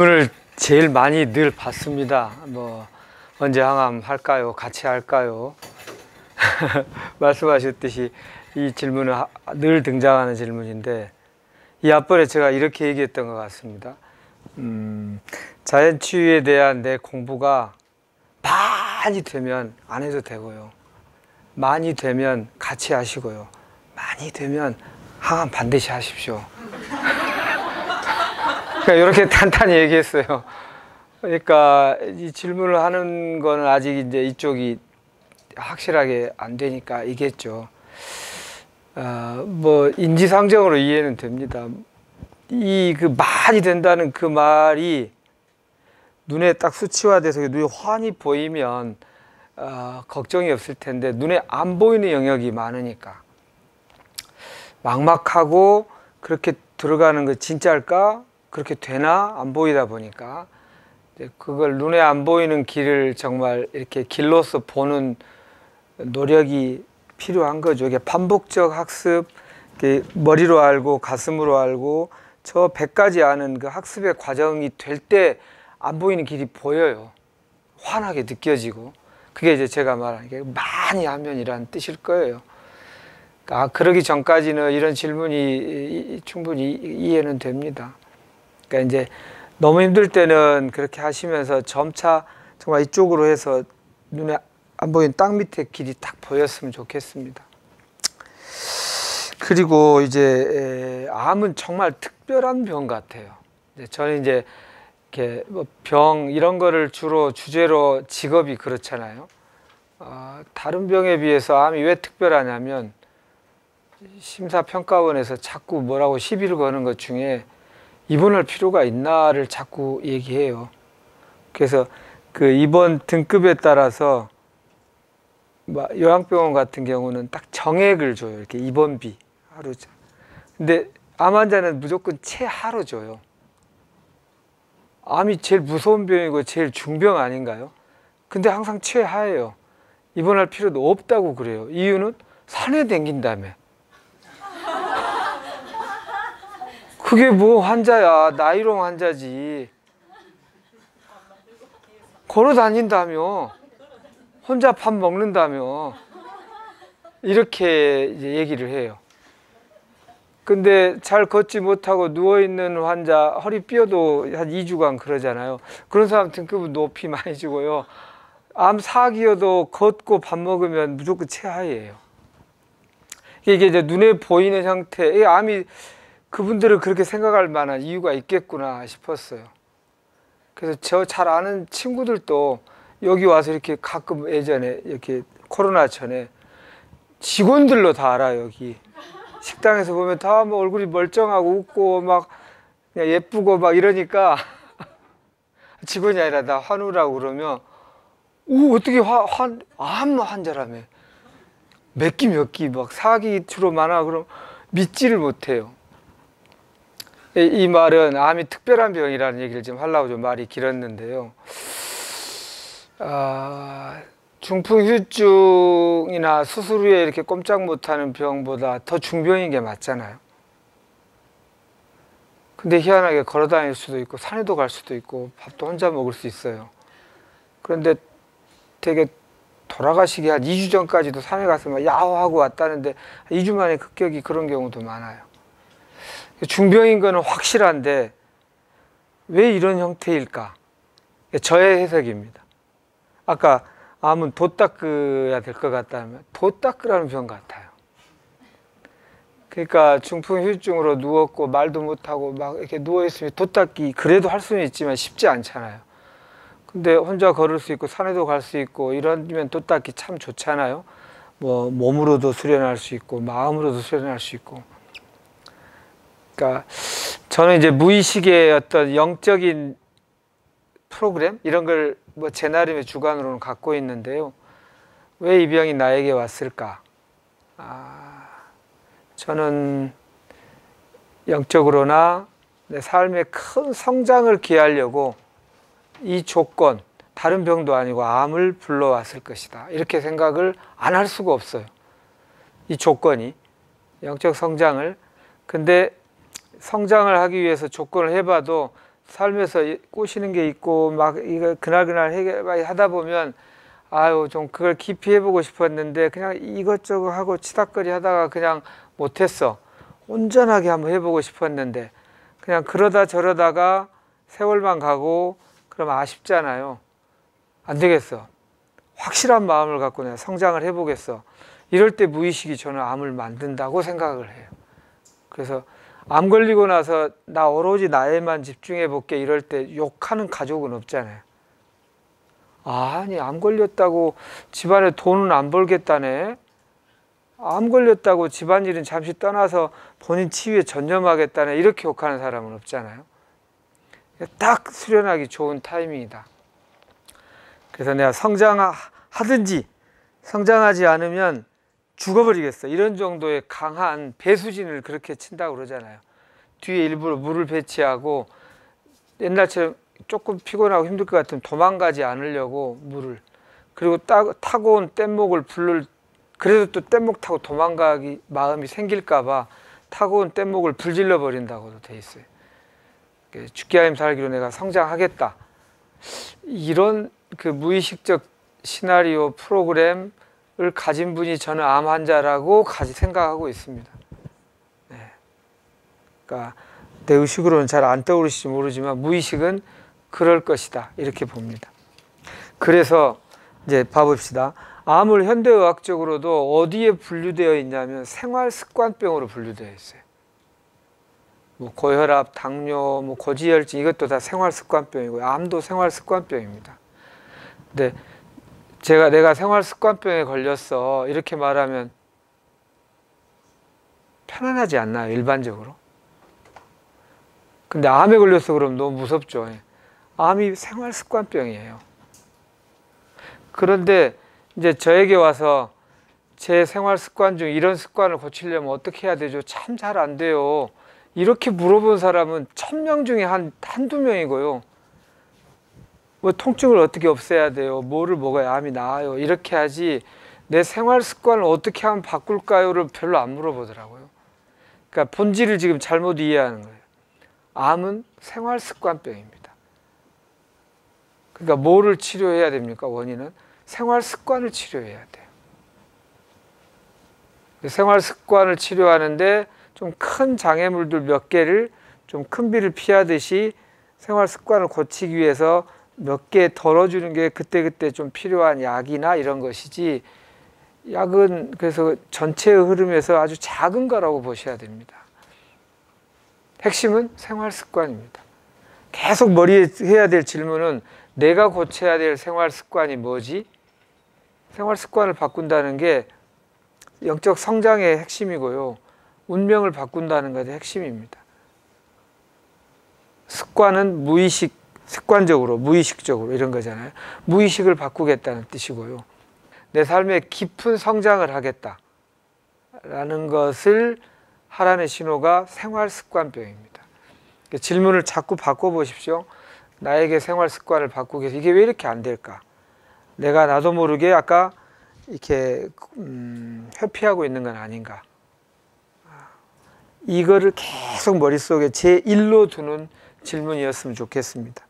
오늘 제일 많이 늘 받습니다. 뭐 언제 항암 할까요? 같이 할까요? 말씀하셨듯이 이 질문은 늘 등장하는 질문인데, 이 앞번에 제가 이렇게 얘기했던 것 같습니다. 자연치유에 대한 내 공부가 많이 되면 안 해도 되고요, 많이 되면 같이 하시고요, 많이 되면 항암 반드시 하십시오. 그러니까 이렇게 단단히 얘기했어요. 그러니까 이 질문을 하는 거는 아직 이제 이쪽이 확실하게 안 되니까 이겠죠. 뭐 인지상정으로 이해는 됩니다. 많이 된다는 그 말이 눈에 딱 수치화돼서 눈에 환히 보이면 걱정이 없을 텐데, 눈에 안 보이는 영역이 많으니까 막막하고, 그렇게 들어가는 거 진짜일까? 그렇게 되나? 안 보이다 보니까 그걸 눈에 안 보이는 길을 정말 이렇게 길로서 보는 노력이 필요한 거죠. 이게 반복적 학습, 머리로 알고 가슴으로 알고 저 100가지 아는 그 학습의 과정이 될 때 안 보이는 길이 보여요. 환하게 느껴지고. 그게 이제 제가 말하는 게 많이 하면이라는 뜻일 거예요. 그러기 전까지는 이런 질문이 충분히 이해는 됩니다. 그러니까 이제 너무 힘들 때는 그렇게 하시면서 점차 정말 이쪽으로 해서 눈에 안 보이는 땅 밑에 길이 딱 보였으면 좋겠습니다. 그리고 이제 암은 정말 특별한 병 같아요. 저는 이제 이렇게 뭐 병 이런 거를 주로 주제로, 직업이 그렇잖아요. 다른 병에 비해서 암이 왜 특별하냐면, 심사평가원에서 자꾸 뭐라고 시비를 거는 것 중에 입원할 필요가 있나를 자꾸 얘기해요. 그래서 그 입원 등급에 따라서 요양병원 같은 경우는 딱 정액을 줘요. 이렇게 입원비 하루. 근데 암 환자는 무조건 최하로 줘요. 암이 제일 무서운 병이고 제일 중병 아닌가요? 근데 항상 최하예요. 입원할 필요도 없다고 그래요. 이유는 산에 댕긴다며. 그게 뭐 환자야, 나이롱 환자지. 걸어 다닌다며, 혼자 밥 먹는다며, 이렇게 이제 얘기를 해요. 근데 잘 걷지 못하고 누워있는 환자, 허리 삐어도 한 2주간 그러잖아요. 그런 사람 등급은 높이 많이 주고요. 암 4기여도 걷고 밥 먹으면 무조건 최하예요. 이게 이제 눈에 보이는 형태, 암이 그분들은 그렇게 생각할 만한 이유가 있겠구나 싶었어요. 그래서 저 잘 아는 친구들도 여기 와서 이렇게 가끔, 예전에 이렇게 코로나 전에 직원들로 다 알아요. 여기 식당에서 보면 다 뭐 얼굴이 멀쩡하고 웃고 막 그냥 예쁘고 막 이러니까 직원이 아니라 나 환우라고 그러면, 오, 어떻게 암 환자라며, 몇 기 막 4기 주로 많아, 그럼 믿지를 못해요. 이 말은 암이 특별한 병이라는 얘기를 좀 하려고 좀 말이 길었는데요. 중풍휴증이나 수술 후에 이렇게 꼼짝 못하는 병보다 더 중병인 게 맞잖아요. 근데 희한하게 걸어 다닐 수도 있고 산에도 갈 수도 있고 밥도 혼자 먹을 수 있어요. 그런데 되게 돌아가시기 한 2주 전까지도 산에 가서 막 야호하고 왔다는데 2주 만에 급격히 그런 경우도 많아요. 중병인 거는 확실한데 왜 이런 형태일까? 저의 해석입니다. 아까 암은 도 닦아야 될 것 같다면 도 닦으라는 병 같아요. 그러니까 중풍휴증으로 누웠고 말도 못하고 막 이렇게 누워있으면 도 닦기 그래도 할 수는 있지만 쉽지 않잖아요. 근데 혼자 걸을 수 있고 산에도 갈 수 있고 이러면 도 닦기 참 좋잖아요. 뭐 몸으로도 수련할 수 있고 마음으로도 수련할 수 있고. 그러니까 저는 이제 무의식의 어떤 영적인 프로그램 이런 걸 뭐 제 나름의 주관으로는 갖고 있는데요. 왜 이 병이 나에게 왔을까? 저는 영적으로나 내 삶의 큰 성장을 기하려고 이 조건, 다른 병도 아니고 암을 불러왔을 것이다, 이렇게 생각을 안 할 수가 없어요. 이 조건이 영적 성장을. 근데 성장을 하기 위해서 조건을 해봐도 삶에서 꼬시는 게 있고 막 이거 그날그날 해결 하다 보면 아유 좀 그걸 깊이 해보고 싶었는데 그냥 이것저것 하고 치닥거리 하다가 그냥 못했어. 온전하게 한번 해보고 싶었는데 그냥 그러다 저러다가 세월만 가고 그러면 아쉽잖아요. 안 되겠어. 확실한 마음을 갖고 내가 성장을 해보겠어. 이럴 때 무의식이 저는 암을 만든다고 생각을 해요. 그래서 암 걸리고 나서 나 오로지 나에만 집중해 볼게 이럴 때 욕하는 가족은 없잖아요. 아니 암 걸렸다고 집안에 돈은 안 벌겠다네. 암 걸렸다고 집안일은 잠시 떠나서 본인 치유에 전념하겠다네. 이렇게 욕하는 사람은 없잖아요. 딱 수련하기 좋은 타이밍이다. 그래서 내가 성장하든지 성장하지 않으면 죽어버리겠어. 이런 정도의 강한 배수진을 그렇게 친다고 그러잖아요. 뒤에 일부러 물을 배치하고 옛날처럼 조금 피곤하고 힘들 것 같으면 도망가지 않으려고 물을, 그리고 타고 온 뗏목을 그래도 또 뗏목 타고 도망가기 마음이 생길까 봐 타고 온 뗏목을 불질러 버린다고도 돼 있어요. 죽기 아니면 살기로 내가 성장하겠다. 이런 그 무의식적 시나리오 프로그램을 가진 분이 저는 암 환자라고 생각하고 있습니다. 네. 그러니까 내 의식으로는 잘 안 떠오르실지 모르지만 무의식은 그럴 것이다 이렇게 봅니다. 그래서 이제 봐봅시다. 암을 현대의학적으로도 어디에 분류되어 있냐면 생활습관병으로 분류되어 있어요. 뭐 고혈압, 당뇨, 뭐 고지혈증 이것도 다 생활습관병이고요. 암도 생활습관병입니다. 근데 내가 생활습관병에 걸렸어 이렇게 말하면 편안하지 않나요? 일반적으로. 근데 암에 걸렸어 그러면 너무 무섭죠. 암이 생활습관병이에요. 그런데 이제 저에게 와서 제 생활습관 중 이런 습관을 고치려면 어떻게 해야 되죠? 참 잘 안 돼요. 이렇게 물어본 사람은 1000명 중에 한두 명이고요. 뭐 통증을 어떻게 없애야 돼요? 뭐를 먹어야 암이 나아요? 이렇게 하지 내 생활 습관을 어떻게 하면 바꿀까요?를 별로 안 물어보더라고요. 그러니까 본질을 지금 잘못 이해하는 거예요. 암은 생활 습관병입니다. 그러니까 뭐를 치료해야 됩니까? 원인은 생활 습관을 치료해야 돼요. 생활 습관을 치료하는데 좀 큰 장애물들 몇 개를 좀 큰 비를 피하듯이 생활 습관을 고치기 위해서 몇 개 덜어주는 게 그때그때 좀 필요한 약이나 이런 것이지, 약은 그래서 전체의 흐름에서 아주 작은 거라고 보셔야 됩니다. 핵심은 생활 습관입니다. 계속 머리에 해야 될 질문은 내가 고쳐야 될 생활 습관이 뭐지? 생활 습관을 바꾼다는 게 영적 성장의 핵심이고요. 운명을 바꾼다는 것의 핵심입니다. 습관은 무의식, 습관적으로, 무의식적으로 이런 거잖아요. 무의식을 바꾸겠다는 뜻이고요. 내 삶에 깊은 성장을 하겠다라는 것을 하라는 신호가 생활습관병입니다. 질문을 자꾸 바꿔보십시오. 나에게 생활습관을 바꾸기 위해서 이게 왜 이렇게 안 될까? 내가 나도 모르게 아까 이렇게 회피하고 있는 건 아닌가? 이거를 계속 머릿속에 제1로 두는 질문이었으면 좋겠습니다.